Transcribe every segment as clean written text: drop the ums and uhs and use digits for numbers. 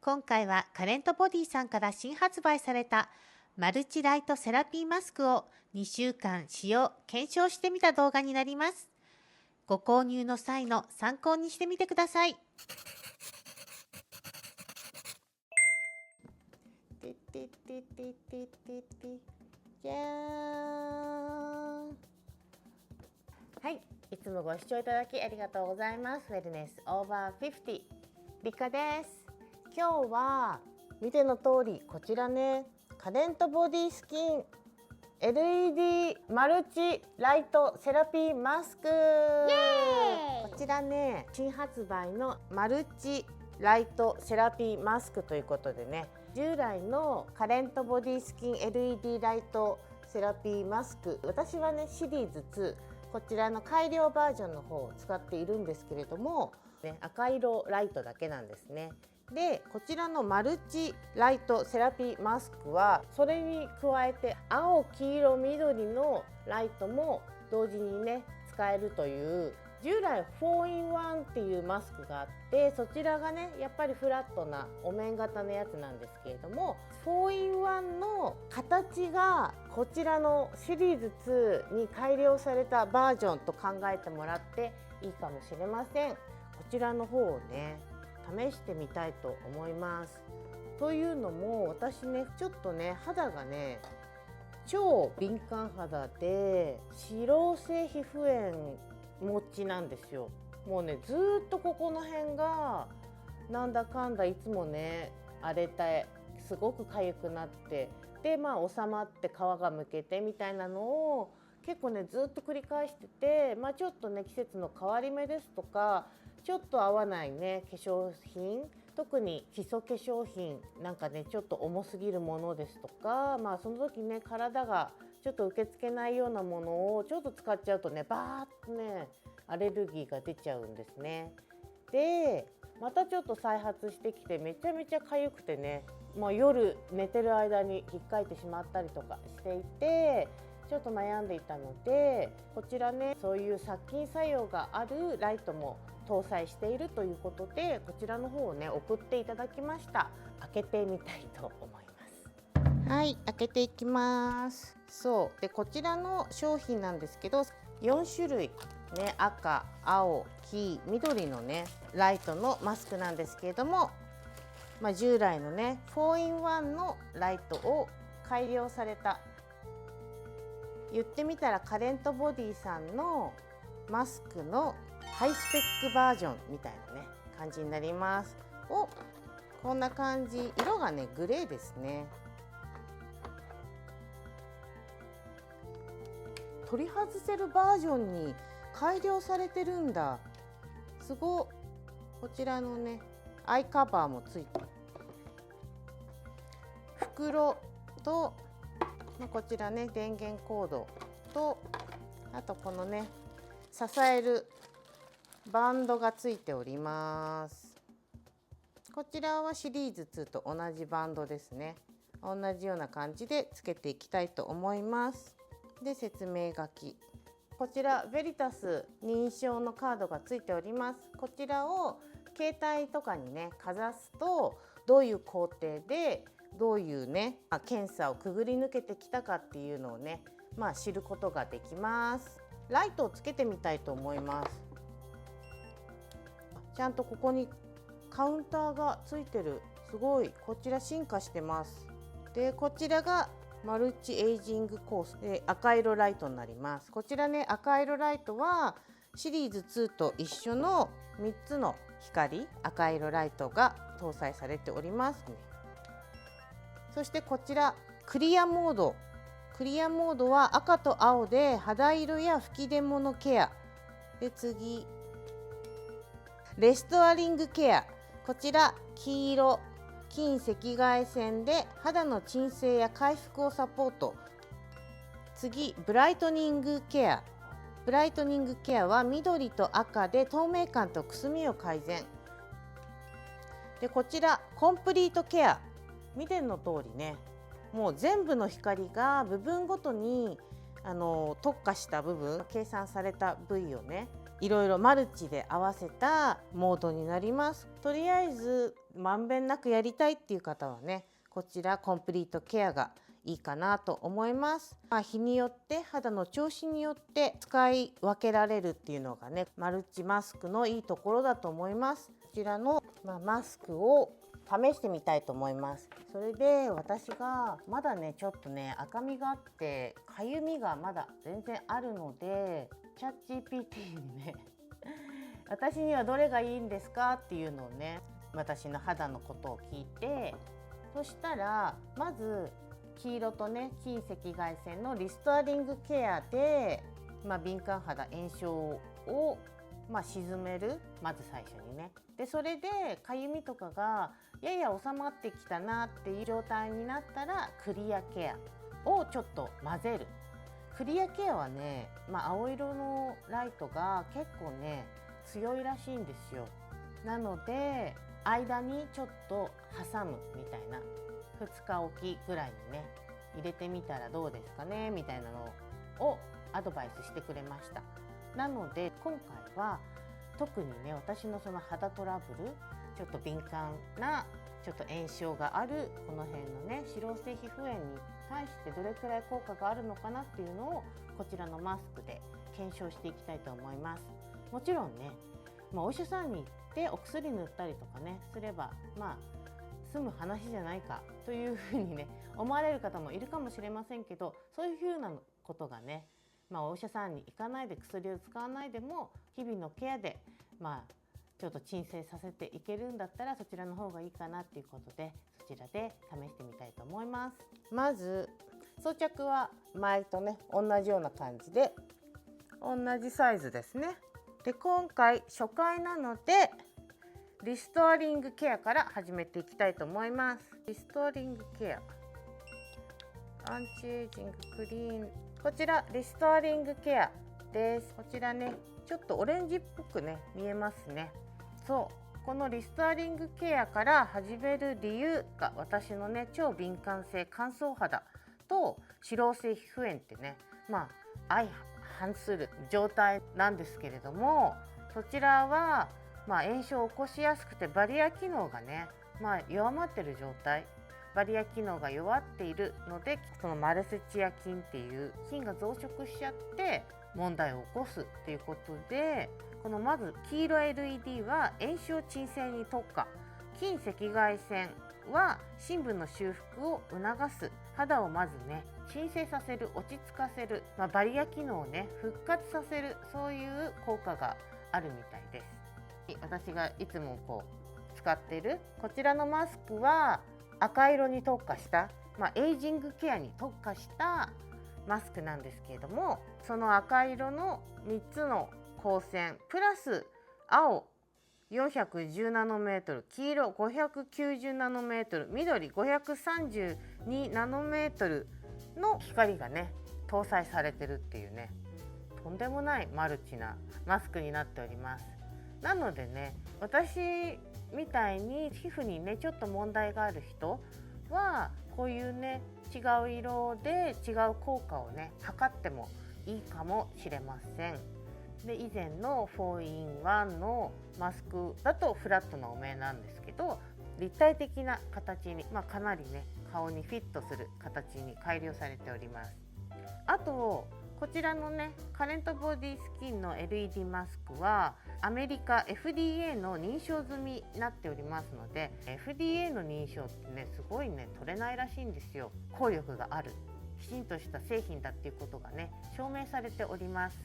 今回はカレントボディさんから新発売されたマルチライトセラピーマスクを2週間使用・検証してみた動画になります。ご購入の際の参考にしてみてください。じゃーん。はい、いつもご視聴いただきありがとうございます。ウェルネスオーバー50リカです。今日は見ての通りこちらね、カレントボディスキン LED マルチライトセラピーマスク。こちらね、新発売のマルチライトセラピーマスクということでね、従来のカレントボディスキン LED ライトセラピーマスク、私はねシリーズ2、こちらの改良バージョンの方を使っているんですけれども、赤色ライトだけなんですね。でこちらのマルチライトセラピーマスクはそれに加えて青、黄色、緑のライトも同時にね使えるという、従来 4in1 っていうマスクがあって、そちらがねやっぱりフラットなお面型のやつなんですけれども、 4in1 の形がこちらのシリーズ2に改良されたバージョンと考えてもらっていいかもしれません。こちらの方をね試してみたいと思います。というのも私ねちょっとね肌がね超敏感肌で脂漏性皮膚炎持ちなんですよ。もうねずっとここの辺がなんだかんだいつもね荒れてすごく痒くなって、で収まって皮がむけてみたいなのを結構ねずっと繰り返してて、ちょっとね季節の変わり目ですとか、ちょっと合わないね化粧品、特に基礎化粧品なんかねちょっと重すぎるものですとか、その時ね体がちょっと受け付けないようなものをちょっと使っちゃうとねバーッとねアレルギーが出ちゃうんですね。でまたちょっと再発してきてめちゃめちゃ痒くてね、夜寝てる間に引っかいてしまったりとかしていて、ちょっと悩んでいたので、こちらねそういう殺菌作用があるライトも搭載しているということで、こちらの方をね送っていただきました。開けてみたいと思います。はい、開けていきます。そうでこちらの商品なんですけど、4種類ね、赤、青、黄、緑のねライトのマスクなんですけれども、従来のね 4in1 のライトを改良された、言ってみたらカレントボディさんのマスクのハイスペックバージョンみたいなね感じになります。こんな感じ、色がねグレーですね。取り外せるバージョンに改良されてるんだ。すごっ。こちらのねアイカバーもついて、袋と、こちらね電源コードと、あとこのね支えるバンドがついております。こちらはシリーズ2と同じバンドですね。同じような感じでつけていきたいと思います。で説明書き、こちらベリタス認証のカードがついております。こちらを携帯とかにねかざすと、どういう工程でどういうね、検査をくぐり抜けてきたかっていうのをね、知ることができます。ライトをつけてみたいと思います。ちゃんとここにカウンターがついてる。すごい、こちら進化してます。でこちらがマルチエイジングコースで赤色ライトになります。こちらね赤色ライトはシリーズ2と一緒の3つの光、赤色ライトが搭載されております。そしてこちらクリアモード、クリアモードは赤と青で肌色や吹き出物ケアで、次レストアリングケア、こちら黄色、近赤外線で肌の鎮静や回復をサポート。次ブライトニングケア、ブライトニングケアは緑と赤で透明感とくすみを改善で、こちらコンプリートケア、見ての通りねもう全部の光が部分ごとに特化した部分、計算された部位をねいろいろマルチで合わせたモードになります。とりあえずまんべんなくやりたいっていう方はね、こちらコンプリートケアがいいかなと思います。日によって肌の調子によって使い分けられるっていうのがね、マルチマスクのいいところだと思います。こちらの、マスクを試してみたいと思います。それで私がまだねちょっとね赤みがあってかゆみがまだ全然あるので、チャット GPT にね私にはどれがいいんですかっていうのをね、私の肌のことを聞いて、そしたらまず黄色とね近赤外線のリストアリングケアで、敏感肌炎症を沈める、まず最初にね。でそれでかゆみとかがやや収まってきたなっていう状態になったらクリアケアをちょっと混ぜる。クリアケアはね、青色のライトが結構ね強いらしいんですよ。なので間にちょっと挟むみたいな、2日おきぐらいにね入れてみたらどうですかねみたいなのをアドバイスしてくれました。なので今回は特にね、私のその肌トラブル、ちょっと敏感なちょっと炎症があるこの辺のね脂漏性皮膚炎に対してどれくらい効果があるのかなっていうのをこちらのマスクで検証していきたいと思います。もちろんね、お医者さんに行ってお薬塗ったりとかねすれば済む話じゃないかというふうにね思われる方もいるかもしれませんけど、そういうふうなことがね、お医者さんに行かないで薬を使わないでも日々のケアでちょっと鎮静させていけるんだったらそちらの方がいいかなっていうことで、そちらで試してみたいと思います。まず装着は前とね同じような感じで同じサイズですね。で今回初回なのでリストアリングケアから始めていきたいと思います。リストアリングケア、アンチエイジングクリーン、こちらリストアリングケアです。こちらねちょっとオレンジっぽくね見えますね。そう、このリストアリングケアから始める理由が、私のね超敏感性乾燥肌と脂漏性皮膚炎ってね相反する状態なんですけれども、そちらは炎症を起こしやすくてバリア機能がね、弱まってる状態、バリア機能が弱っているので、そのマルセチア菌っていう菌が増殖しちゃって問題を起こすっていうことで、このまず黄色 LED は炎症鎮静に特化、近赤外線は深部の修復を促す、肌をまずね鎮静させる、落ち着かせる、バリア機能をね復活させる、そういう効果があるみたいです。私がいつも使っているこちらのマスクは赤色に特化した、エイジングケアに特化したマスクなんですけれども、その赤色の3つの光線プラス青410ナノメートル、黄色590ナノメートル、緑532ナノメートルの光がね搭載されてるっていうね、とんでもないマルチなマスクになっております。なのでね、私みたいに皮膚にねちょっと問題がある人はこういうね違う色で違う効果をね測ってもいいかもしれません。で以前の 4in1 のマスクだとフラットなお面なんですけど、立体的な形に、かなりね顔にフィットする形に改良されております。あとこちらのねカレントボディスキンの LED マスクはアメリカ FDA の認証済みになっておりますので、 FDA の認証ってねすごいね取れないらしいんですよ。効力があるきちんとした製品だっていうことがね証明されております。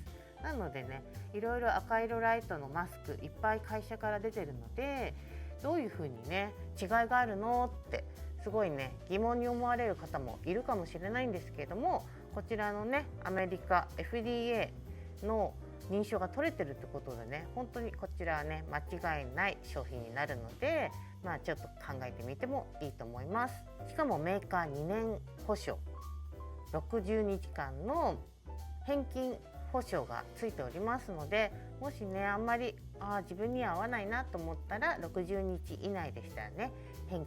なのでね、いろいろ赤色ライトのマスクいっぱい会社から出てるので、どういう風にね違いがあるのってすごいね疑問に思われる方もいるかもしれないんですけれども、こちらのねアメリカ FDA の認証が取れてるってことでね、本当にこちらはね間違いない商品になるので、ちょっと考えてみてもいいと思います。しかもメーカー2年保証、60日間の返金保証がついておりますので、もしねあんまり自分には合わないなと思ったら60日以内でしたらね返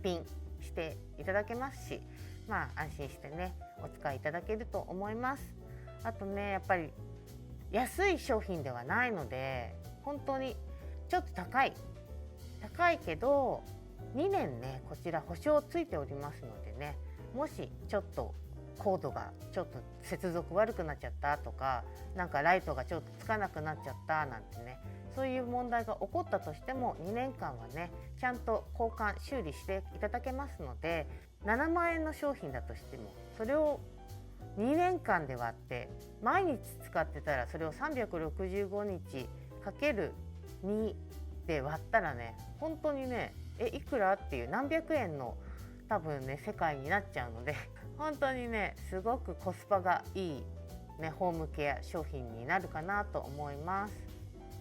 品していただけますし、安心してねお使いいただけると思います。あとねやっぱり安い商品ではないので、本当にちょっと高い高いけど2年ねこちら保証ついておりますのでね、もしちょっとコードがちょっと接続悪くなっちゃったとか、なんかライトがちょっとつかなくなっちゃったなんてね、そういう問題が起こったとしても2年間はねちゃんと交換修理していただけますので、7万円の商品だとしてもそれを2年間で割って毎日使ってたら、それを365日かける2で割ったらね、本当にねいくらっていう何百円の多分ね世界になっちゃうので本当にねすごくコスパがいい、ね、ホームケア商品になるかなと思います。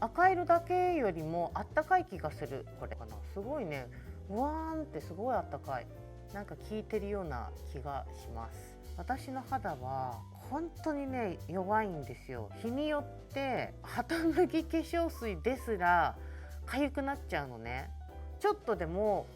赤色だけよりもあったかい気がする。これかな、すごいね、うわーんってすごいあったかい、なんか効いてるような気がします。私の肌は本当にね弱いんですよ。日によって肌脱ぎ化粧水ですら痒くなっちゃうのね。ちょっとでも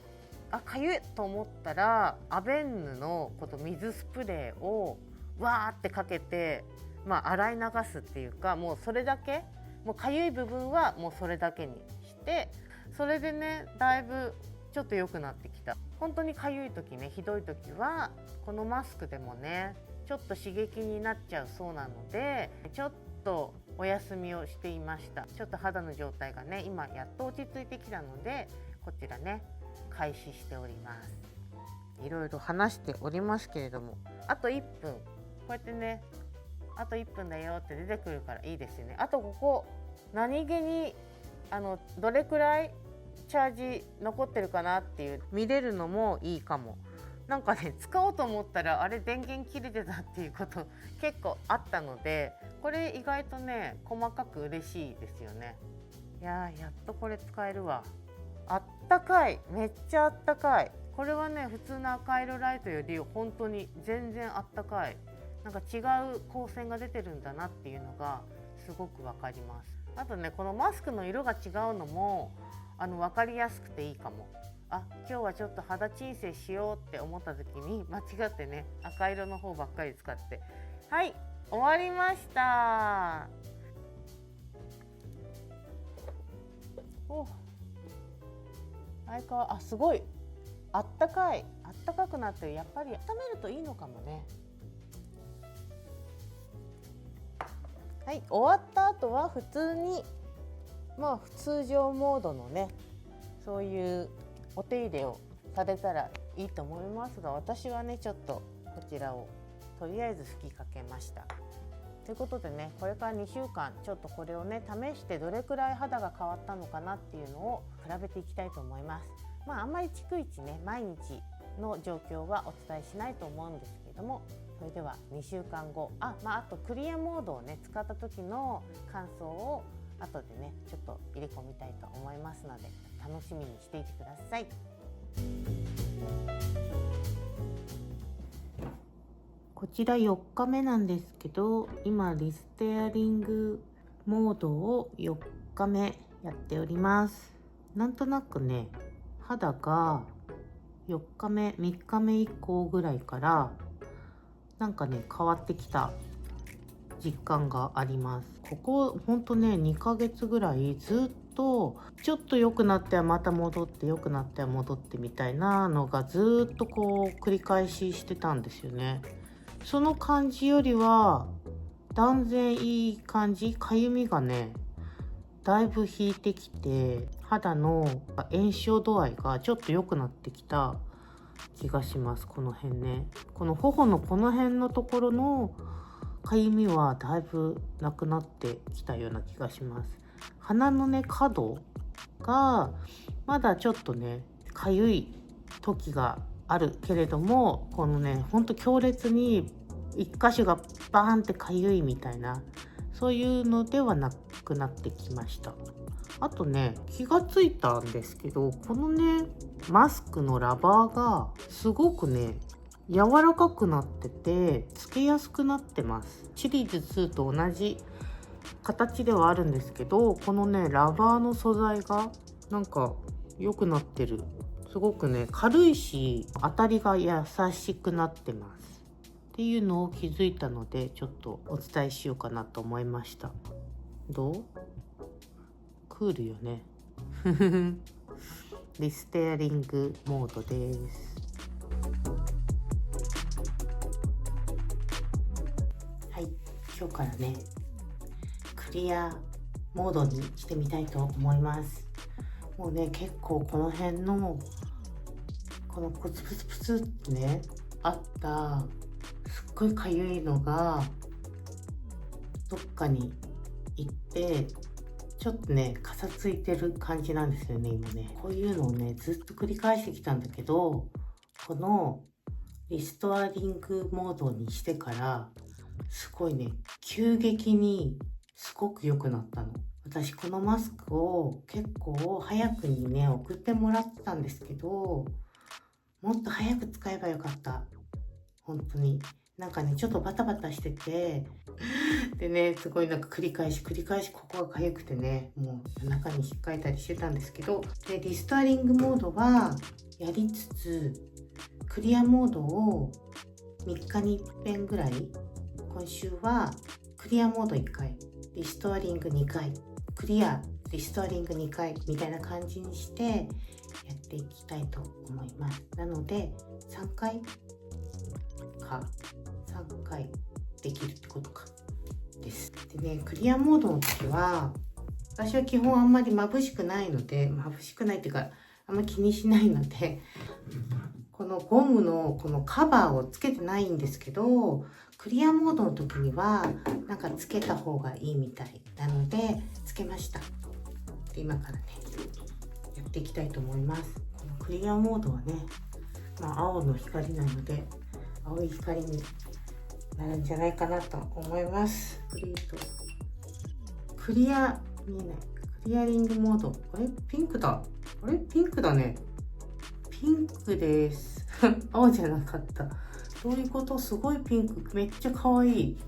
痒いと思ったらアベンヌの水スプレーをわーってかけて、洗い流すっていうか、もうそれだけ、もう痒い部分はもうそれだけにして、それでねだいぶちょっと良くなってきた。本当に痒い時ね、ひどい時はこのマスクでもねちょっと刺激になっちゃうそうなので、ちょっとお休みをしていました。ちょっと肌の状態がね今やっと落ち着いてきたので、こちらね開始しております。いろいろ話しておりますけれども、あと1分、こうやってねあと1分だよって出てくるからいいですよね。あとここ何気にどれくらいチャージ残ってるかなっていう見れるのもいいかも。なんかね使おうと思ったらあれ電源切れてたっていうこと結構あったので、これ意外とね細かく嬉しいですよね。やっとこれ使えるわ。あったかい、めっちゃあったかい。これはね普通の赤色ライトより本当に全然あったかい。なんか違う光線が出てるんだなっていうのがすごくわかります。あとねこのマスクの色が違うのも分かりやすくていいかも。今日はちょっと肌鎮静しようって思った時に間違ってね赤色の方ばっかり使って、はい終わりました。相変わらずすごいあったかい、あったかくなってる。やっぱり温めるといいのかもね。はい、終わった後は普通に通常モードのねそういうお手入れをされたらいいと思いますが、私はねちょっとこちらをとりあえず吹きかけました。ということでね、これから2週間ちょっとこれをね試してどれくらい肌が変わったのかなっていうのを比べていきたいと思います。あんまり逐一ね毎日の状況はお伝えしないと思うんですけれども、それでは2週間後あとクリアモードをね使った時の感想を後でねちょっと入れ込みたいと思いますので楽しみにしていてください。こちら4日目なんですけど、今リステアリングモードを4日目やっております。なんとなくね肌が4日目3日目以降ぐらいからなんかね変わってきた実感があります。ここほんとね2ヶ月ぐらいずっとちょっと良くなってはまた戻って良くなっては戻ってみたいなのがずっと繰り返ししてたんですよね。その感じよりは断然いい感じ、かゆみがねだいぶ引いてきて肌の炎症度合いがちょっと良くなってきた気がします。この辺ね、この頬のこの辺のところのかゆみはだいぶなくなってきたような気がします。鼻のね角がまだちょっとねかゆい時があるけれども、このねほんと強烈に一箇所がバーンってかゆいみたいなそういうのではなくなってきました。あとね気がついたんですけど、このねマスクのラバーがすごくね柔らかくなっててつけやすくなってます。シリーズ2と同じ形ではあるんですけど、このねラバーの素材がなんか良くなってる。すごくね軽いし当たりが優しくなってますっていうのを気づいたのでちょっとお伝えしようかなと思いました。どう？クールよねリステアリングモードです。はい、今日からねクリアモードにしてみたいと思います。もうね結構この辺のこのプツプツプツってねあったすっごいかゆいのがどっかに行ってちょっとねかさついてる感じなんですよね今ね。こういうのをねずっと繰り返してきたんだけど、このリストアリングモードにしてからすごいね急激にすごく良くなったの。私このマスクを結構早くにね送ってもらってたんですけど、もっと早く使えばよかった。本当になんかねちょっとバタバタしててでねすごいなんか繰り返しここが痒くてねもう中に引っかいたりしてたんですけど、でリストアリングモードはやりつつクリアモードを3日に1遍ぐらい、今週はクリアモード1回リストアリング2回クリアリストアリング2回みたいな感じにしてやっていきたいと思います。なので3回できるってことかです。でねクリアモードの時は私は基本あんまり眩しくないので、眩しくないっていうかあんまり気にしないのでこのゴムのこのカバーをつけてないんですけど、クリアモードの時にはなんかつけた方がいいみたいなのでつけました。で今からねやっていきたいと思います。このクリアモードはね、青の光なので青い光になるんじゃないかなと思います。クリア見えないクリアリングモード、あれピンクだ、あれピンクだね、ピンクです青じゃなかった。どういうこと？すごいピンク、めっちゃ可愛い。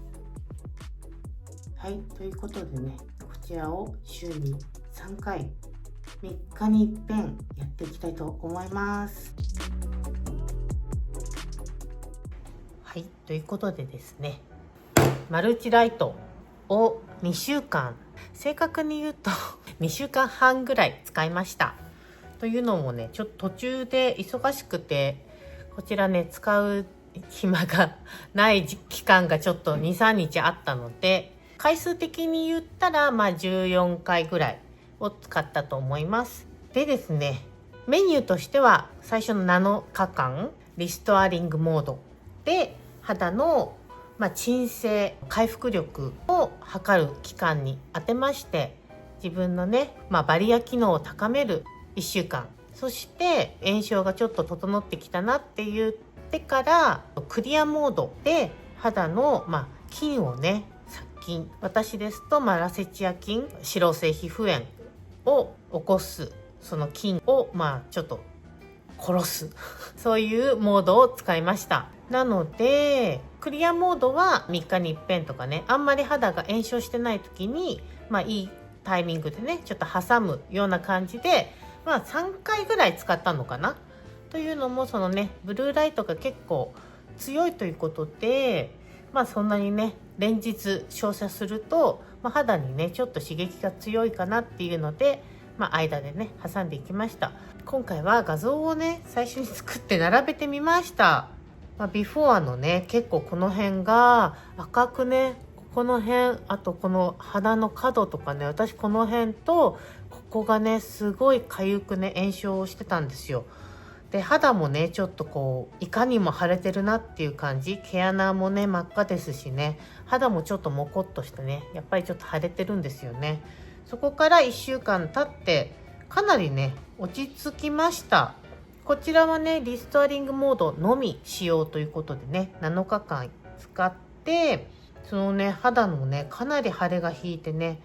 はい、ということでねこちらを週に3回3日に1遍やっていきたいと思います。はい、ということでですねマルチライトを2週間、正確に言うと2週間半ぐらい使いました。というのもねちょっと途中で忙しくてこちらね使う暇がない期間がちょっと 2,3 日あったので、回数的に言ったら14回ぐらいを使ったと思います。でですねメニューとしては最初の7日間リストアリングモードで肌の鎮静回復力を測る期間に当てまして、自分のね、バリア機能を高める1週間、そして炎症がちょっと整ってきたなって言ってからクリアモードで肌の菌をね殺菌、私ですとラセチア菌、脂漏性皮膚炎を起こすその菌をちょっと殺すそういうモードを使いました。なのでクリアモードは3日に一遍とかね、あんまり肌が炎症してない時にいいタイミングでねちょっと挟むような感じで3回ぐらい使ったのかな。というのもそのねブルーライトが結構強いということでそんなにね連日照射すると、肌にねちょっと刺激が強いかなっていうので、間でね挟んでいきました。今回は画像をね最初に作って並べてみました。ビフォーのね結構この辺が赤くね、この辺、あとこの肌の角とかね、私この辺とここがねすごい痒くね炎症をしてたんですよ。で肌もねちょっとこういかにも腫れてるなっていう感じ、毛穴もね真っ赤ですしね、肌もちょっとモコっとしてねやっぱりちょっと腫れてるんですよね。そこから1週間経ってかなりね落ち着きました。こちらはねリストアリングモードのみ使用ということでね7日間使って、そのね肌のねかなり腫れが引いてね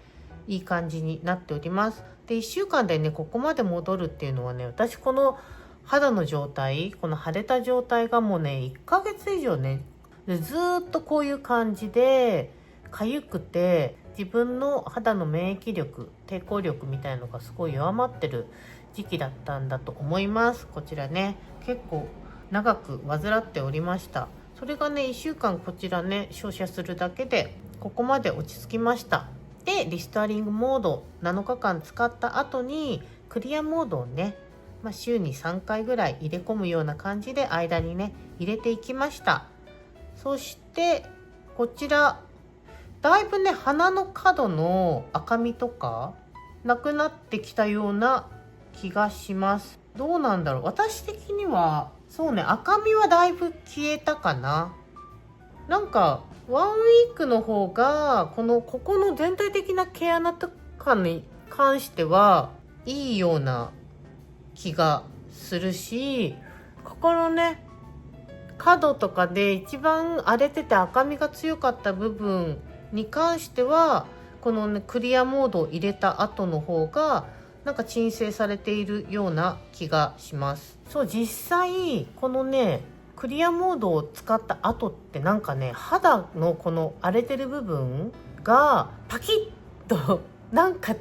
いい感じになっております。で1週間でねここまで戻るっていうのはね、私この肌の状態、この腫れた状態がもうね1ヶ月以上ねずっとこういう感じで痒くて、自分の肌の免疫力、抵抗力みたいのがすごい弱まってる時期だったんだと思います。こちらね結構長く患っておりました。それがね1週間こちらね照射するだけでここまで落ち着きました。でリストアリングモード7日間使った後にクリアモードをね週に3回ぐらい入れ込むような感じで間にね入れていきました。そしてこちらだいぶね鼻の角の赤みとかなくなってきたような気がします。どうなんだろう、私的にはそうね、赤みはだいぶ消えたかな。なんかワンウィークの方がここの全体的な毛穴とかに関してはいいような気がするし、ここのね角とかで一番荒れてて赤みが強かった部分に関してはこのねクリアモードを入れた後の方がなんか鎮静されているような気がします。そう、実際このねクリアモードを使った後ってなんかね肌のこの荒れてる部分がパキッとなんか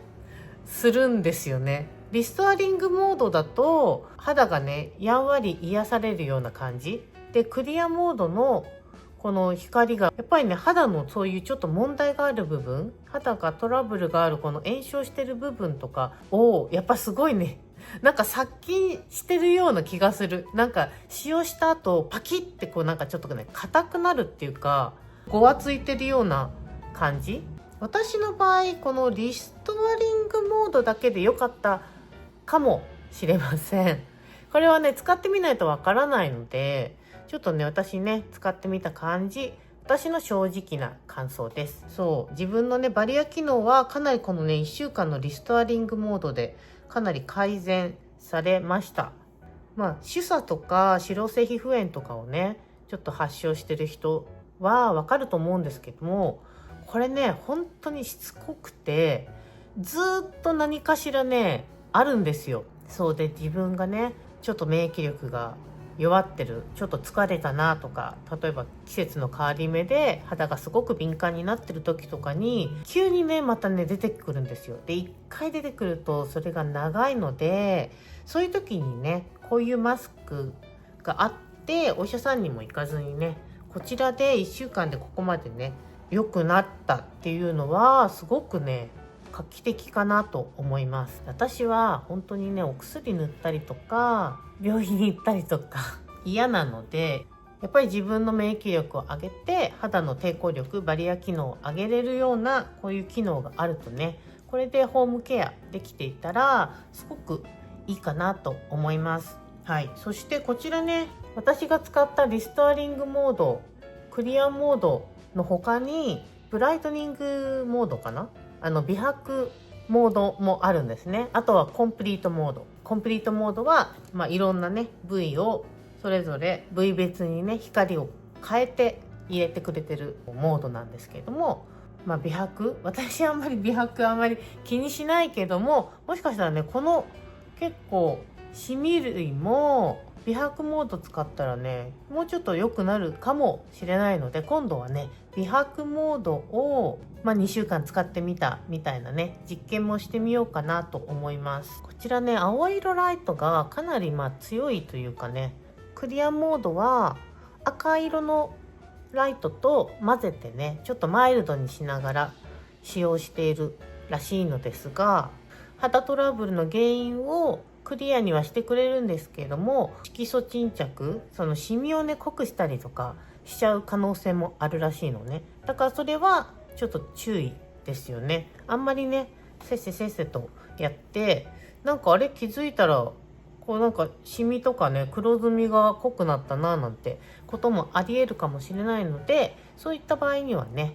するんですよね。リストアリングモードだと肌がねやんわり癒されるような感じで、クリアモードのこの光がやっぱりね肌のそういうちょっと問題がある部分、肌がトラブルがあるこの炎症してる部分とかをやっぱすごいねなんか殺菌してるような気がする。なんか使用した後パキッてこうなんかちょっとね硬くなるっていうかごわついてるような感じ。私の場合このリストアリングモードだけで良かったかもしれません。これはね使ってみないとわからないので、ちょっとね私ね使ってみた感じ、私の正直な感想です。そう、自分のねバリア機能はかなりこのね1週間のリストアリングモードでかなり改善されました。主査とか脂漏性皮膚炎とかをねちょっと発症してる人はわかると思うんですけども、これね本当にしつこくてずっと何かしらねあるんですよ。そうで、自分がねちょっと免疫力が弱ってる、ちょっと疲れたなとか、例えば季節の変わり目で肌がすごく敏感になってる時とかに急にねまたね出てくるんですよ。で1回出てくるとそれが長いので、そういう時にねこういうマスクがあってお医者さんにも行かずにねこちらで1週間でここまでね良くなったっていうのはすごくね画期的かなと思います。私は本当にねお薬塗ったりとか病院に行ったりとか嫌なので、やっぱり自分の免疫力を上げて肌の抵抗力、バリア機能を上げれるようなこういう機能があるとね、これでホームケアできていたらすごくいいかなと思います。はい、そしてこちらね私が使ったリストアリングモード、クリアモードの他にブライトニングモードかな、美白モードもあるんですね。あとはコンプリートモード。コンプリートモードは、いろんなね部位をそれぞれ部位別にね光を変えて入れてくれてるモードなんですけれども、美白、私あんまり美白あんまり気にしないけども、もしかしたらねこの結構シミ類も美白モード使ったらねもうちょっと良くなるかもしれないので、今度はね美白モードを、2週間使ってみたみたいなね実験もしてみようかなと思います。こちらね青色ライトがかなり強いというかね、クリアモードは赤色のライトと混ぜてねちょっとマイルドにしながら使用しているらしいのですが、肌トラブルの原因をクリアにはしてくれるんですけれども、色素沈着、そのシミをね濃くしたりとかしちゃう可能性もあるらしいのね。だからそれはちょっと注意ですよね。あんまりねせっせとやってなんかあれ気づいたらこうなんかシミとかね黒ずみが濃くなったななんてこともありえるかもしれないので、そういった場合にはね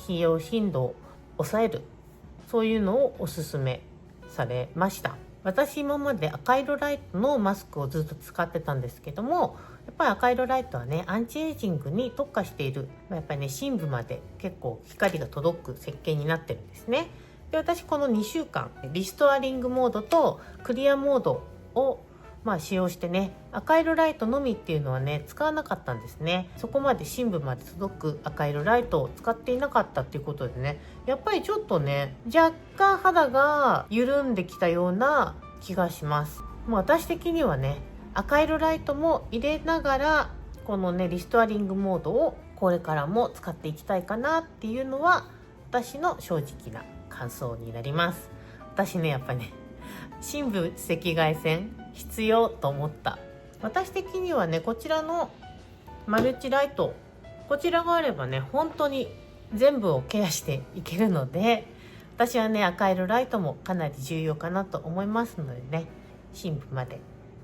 使用頻度を抑える、そういうのをおすすめされました。私今まで赤色ライトのマスクをずっと使ってたんですけども、やっぱり赤色ライトはねアンチエイジングに特化している、やっぱりね深部まで結構光が届く設計になってるんですね。で、私この2週間リストアリングモードとクリアモードを使用してね、赤色ライトのみっていうのはね使わなかったんですね。そこまで深部まで届く赤色ライトを使っていなかったっていうことでね、やっぱりちょっとね若干肌が緩んできたような気がします。私的にはね赤色ライトも入れながらこのねリストアリングモードをこれからも使っていきたいかなっていうのは私の正直な感想になります。私ねやっぱりね深部赤外線必要と思った。私的にはねこちらのマルチライト、こちらがあればね本当に全部をケアしていけるので、私はね赤色ライトもかなり重要かなと思いますのでね、深部まで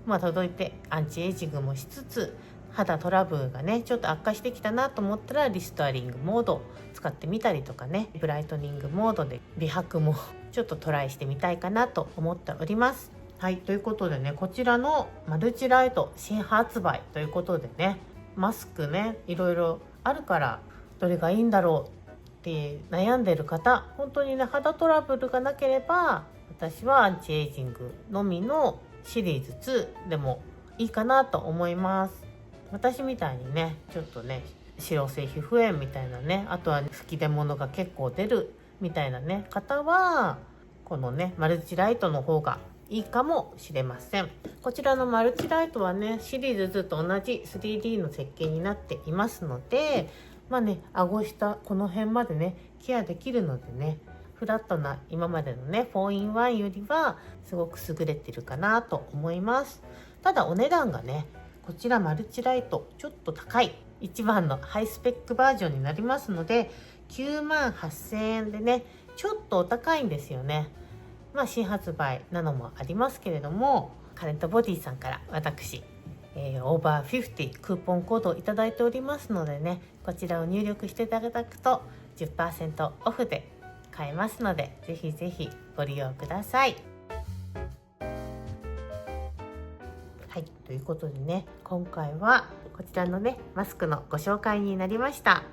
届いてアンチエイジングもしつつ、肌トラブルがねちょっと悪化してきたなと思ったらリストアリングモードを使ってみたりとかね、ブライトニングモードで美白もちょっとトライしてみたいかなと思っております。はい、ということでね、こちらのマルチライト新発売ということでね、マスクねいろいろあるからどれがいいんだろうって悩んでる方、本当にね肌トラブルがなければ私はアンチエイジングのみのシリーズ2でもいいかなと思います。私みたいにねちょっとね脂漏性皮膚炎みたいなね、あとは吹き出物が結構出るみたいなね方はこのねマルチライトの方がいいかもしれません。こちらのマルチライトはねシリーズ2と同じ 3D の設計になっていますので、顎下この辺までねケアできるのでね、フラットな今までのね 4in1 よりはすごく優れてるかなと思います。ただお値段がねこちらマルチライトちょっと高い一番のハイスペックバージョンになりますので、98,000円でねちょっとお高いんですよね。新発売なのもありますけれども、カレントボディさんから私、オーバー50クーポンコードをいただいておりますのでね、こちらを入力していただくと 10% オフで買えますので、ぜひぜひご利用ください。はい、ということでね、今回はこちらのねマスクのご紹介になりました。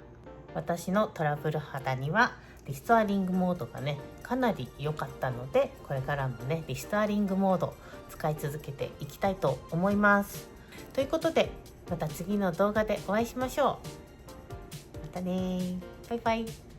私のトラブル肌にはリストアリングモードがねかなり良かったので、これからもねリストアリングモード使い続けていきたいと思います。ということでまた次の動画でお会いしましょう。またね、バイバイ。